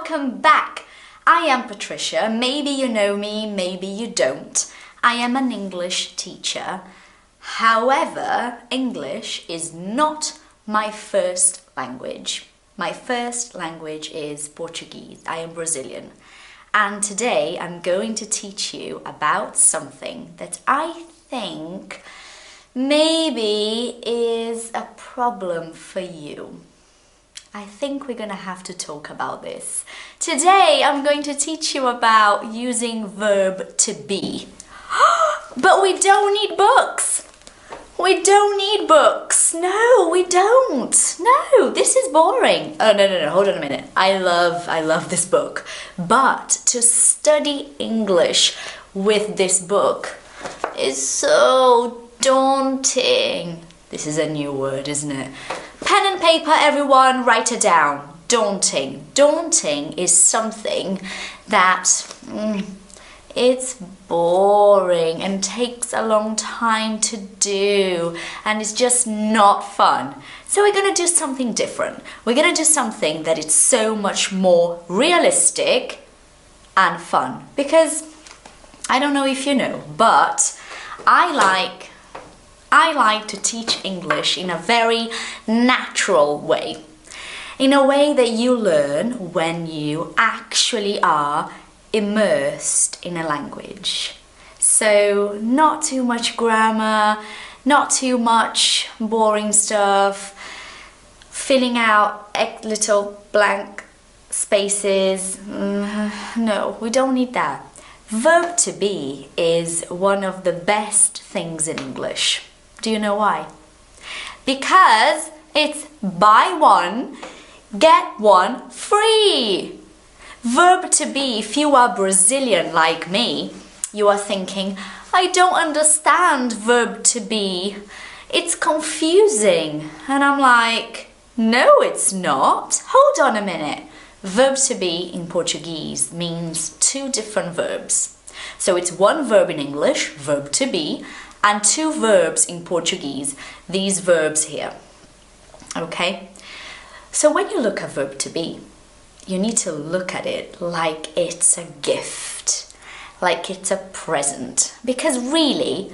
welcome back. I am Patricia. Maybe you know me, maybe you don't. I am an English teacher. However, English is not my first language. My first language is Portuguese. I am Brazilian. And today I'm going to teach you about something that I think maybe is a problem for you. I think we're gonna have to talk about this. Today I'm going to teach you about using verb to be. But we don't need books. We don't need books. No, we don't. No, this is boring. Oh, no, hold on a minute. I love this book. But to study English with this book is so daunting. This is a new word, isn't it? Pen and paper, everyone, write it down. Daunting. Daunting is something that it's boring and takes a long time to do and it's just not fun. So we're going to do something different. We're going to do something that is so much more realistic and fun. Because I don't know if you know, but I like to teach English in a very natural way. In a way that you learn when you actually are immersed in a language. So not too much grammar, not too much boring stuff, filling out little blank spaces. No, we don't need that. Verb to be is one of the best things in English. Do you know why? Because it's buy one, get one free. Verb to be, if you are Brazilian like me, you are thinking, I don't understand verb to be. It's confusing. And I'm like, no, it's not. Hold on a minute. Verb to be in Portuguese means two different verbs. So it's one verb in English, verb to be, and two verbs in Portuguese, these verbs here. Okay? So when you look at verb to be, you need to look at it like it's a gift, like it's a present. Because really,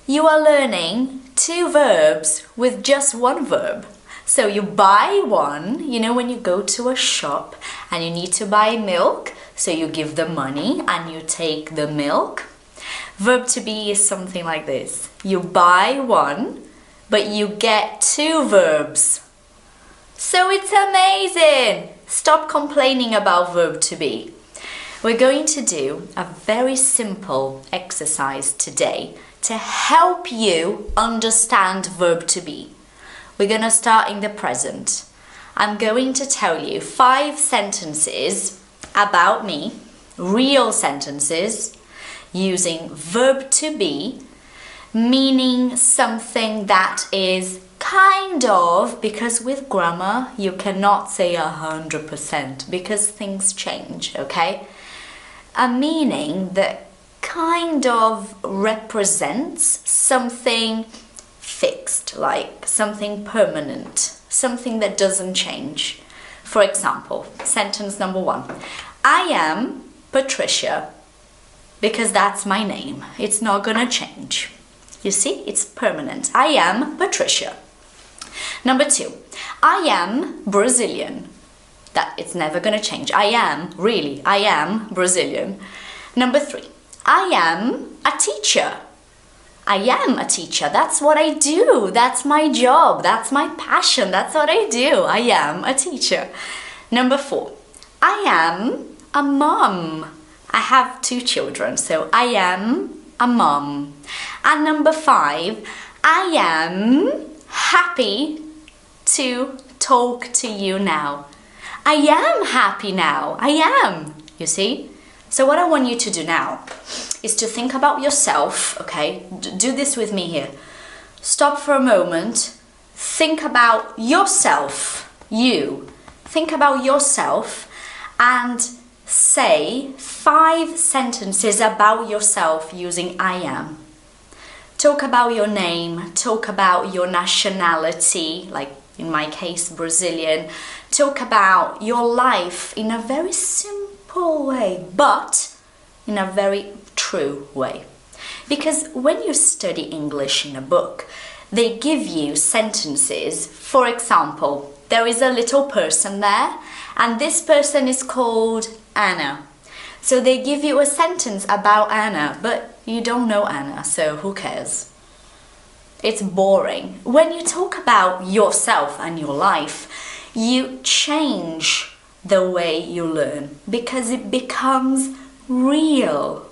you are learning two verbs with just one verb. So you buy one, you know, when you go to a shop and you need to buy milk, so you give the money and you take the milk. Verb to be is something like this. You buy one, but you get two verbs. So it's amazing. Stop complaining about verb to be. We're going to do a very simple exercise today to help you understand verb to be. We're going to start in the present. I'm going to tell you 5 sentences about me, real sentences, using verb to be, meaning something that is kind of, because with grammar you cannot say 100% because things change, okay? A meaning that kind of represents something fixed, like something permanent, something that doesn't change. For example, sentence number 1. I am Patricia because that's my name. It's not gonna change. You see, it's permanent. I am Patricia. Number 2, I am Brazilian. That it's never gonna change. I am Brazilian. Number 3, I am a teacher. I am a teacher. That's what I do. That's my job. That's my passion. That's what I do. I am a teacher. Number 4, I am a mom. I have 2 children, so I am a mom. And number 5, I am happy to talk to you now. I am happy now. I am. You see? So what I want you to do now is to think about yourself, okay? Do this with me here. Stop for a moment. Think about yourself. You. Think about yourself and say 5 sentences about yourself using I am. Talk about your name, talk about your nationality, like in my case Brazilian, talk about your life in a very simple way, but in a very true way. Because when you study English in a book, they give you sentences. For example, there is a little person there, and this person is called Anna. So they give you a sentence about Anna, but you don't know Anna, so who cares? It's boring. When you talk about yourself and your life, you change the way you learn because it becomes real.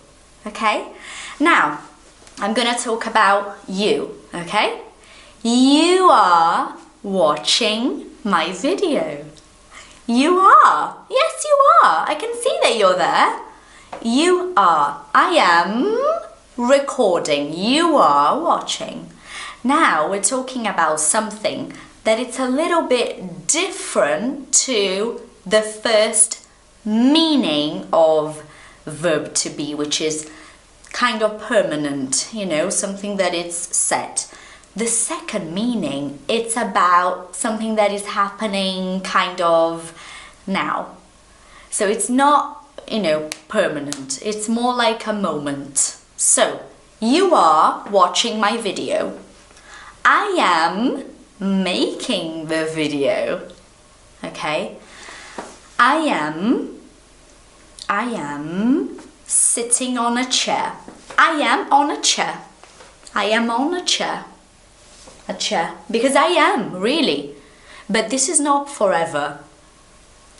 Okay? Now, I'm gonna talk about you, okay? You are watching my video. You are. Yes, you are. I can see that you're there. You are. I am recording. You are watching. Now we're talking about something that it's a little bit different to the first meaning of verb to be, which is kind of permanent, you know, something that is set. The second meaning, it's about something that is happening kind of now. So it's not, you know, permanent. It's more like a moment. So, you are watching my video. I am making the video. Okay? I am sitting on a chair. I am on a chair. I am on a chair. A chair. Because I am, really. But this is not forever.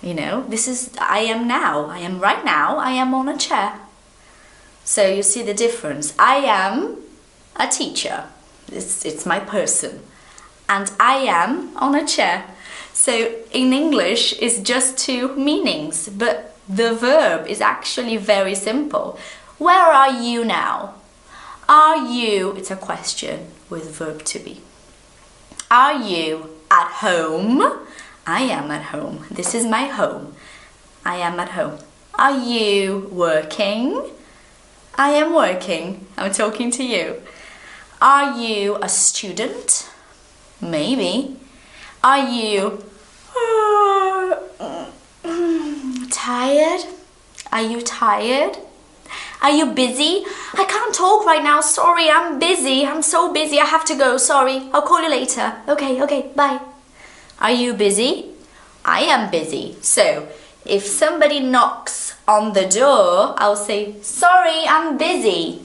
You know, this is, I am now. I am right now. I am on a chair. So you see the difference. I am a teacher. It's my person. And I am on a chair. So in English, it's just two meanings. But the verb is actually very simple. Where are you now? Are you, it's a question with verb to be. Are you at home? I am at home. This is my home. I am at home. Are you working? I am working. I'm talking to you. Are you a student? Maybe. Are you tired? Are you tired? Are you busy? I can't talk right now. Sorry, I'm busy. I'm so busy. I have to go. Sorry. I'll call you later. Okay, bye. Are you busy? I am busy. So, if somebody knocks on the door, I'll say, sorry, I'm busy.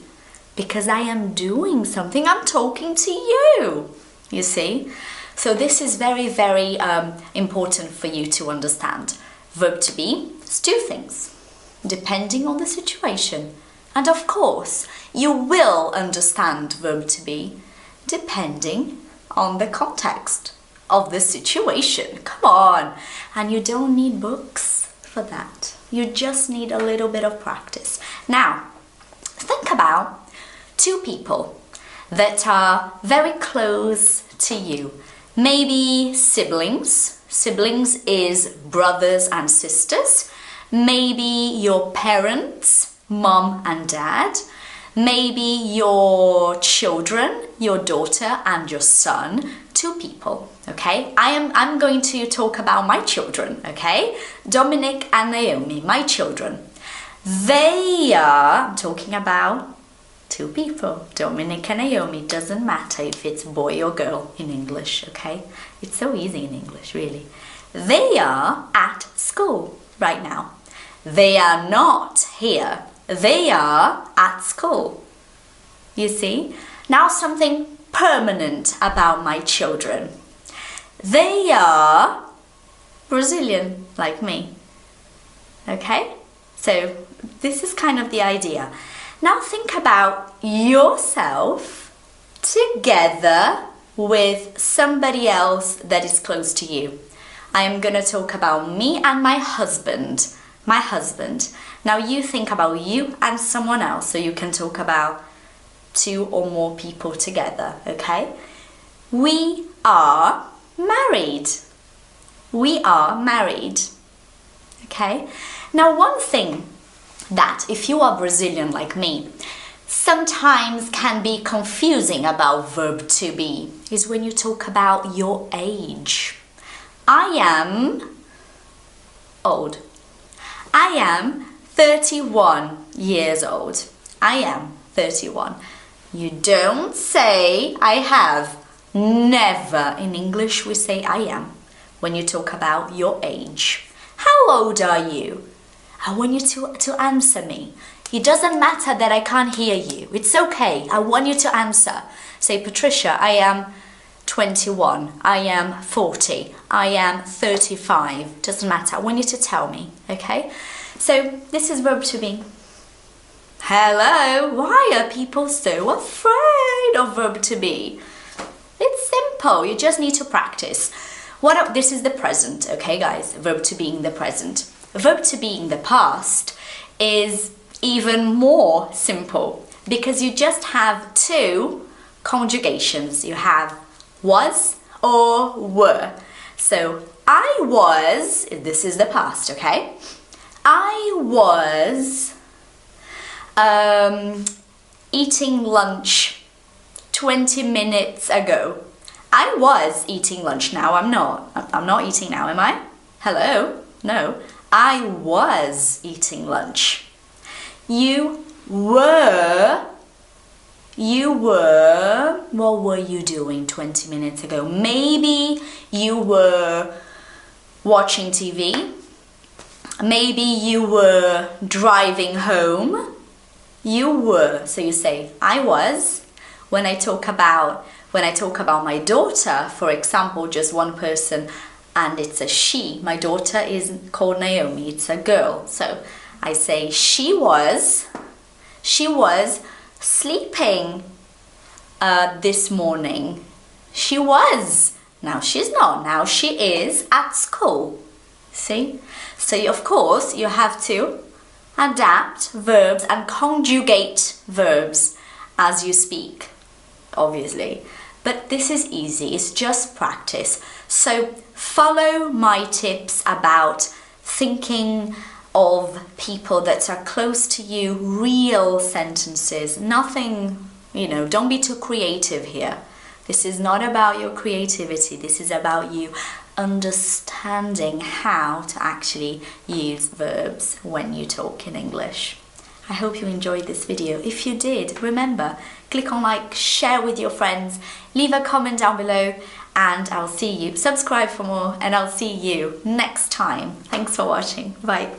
Because I am doing something. I'm talking to you. You see? So this is very, very important for you to understand. Verb to be is two things, depending on the situation. And of course, you will understand verb to be depending on the context of the situation. Come on. And you don't need books for that. You just need a little bit of practice. Now, think about two people that are very close to you. Maybe siblings. Siblings is brothers and sisters. Maybe your parents, mom and dad. Maybe your children, your daughter and your son. Two people, okay? I'm going to talk about my children, okay? Dominic and Naomi, my children. I'm talking about two people, Dominic and Naomi. Doesn't matter if it's boy or girl in English, okay? It's so easy in English, really. They are at school right now. They are not here. They are at school. You see? Now something permanent about my children. They are Brazilian, like me. Okay? So this is kind of the idea. Now think about yourself together with somebody else that is close to you. I am going to talk about me and my husband. My husband. Now you think about you and someone else, so you can talk about two or more people together, okay? We are married. We are married. Okay? Now one thing that if you are Brazilian like me, sometimes can be confusing about verb to be is when you talk about your age. I am old. I am 31 years old. I am 31. You don't say I have. Never. In English we say I am when you talk about your age. How old are you? I want you to answer me. It doesn't matter that I can't hear you. It's okay. I want you to answer. Say, Patricia, I am 21. I am 40. I am 35. Doesn't matter. I want you to tell me, okay? So this is verb to be. Hello. Why are people so afraid of verb to be? It's simple. You just need to practice. This is the present, okay, guys? Verb to be in the present. Verb to be in the past is even more simple because you just have two conjugations. You have was or were. So I was, this is the past, okay? I was eating lunch 20 minutes ago. I was eating lunch. Now I'm not. I'm not eating now, am I? Hello? No. I was eating lunch. You were, what were you doing 20 minutes ago? Maybe you were watching TV. Maybe you were driving home. You were. So you say, I was. When I talk about my daughter, for example, just one person, and it's a she. My daughter is called Naomi. It's a girl. So I say she was sleeping this morning. She was. Now she's not. Now she is at school. See? So of course you have to adapt verbs and conjugate verbs as you speak, obviously. But this is easy. It's just practice. So follow my tips about thinking of people that are close to you, real sentences, nothing, don't be too creative here. This is not about your creativity, this is about you understanding how to actually use verbs when you talk in English. I hope you enjoyed this video. If you did, remember, click on like, share with your friends, leave a comment down below, and I'll see you. Subscribe for more, and I'll see you next time. Thanks for watching. Bye.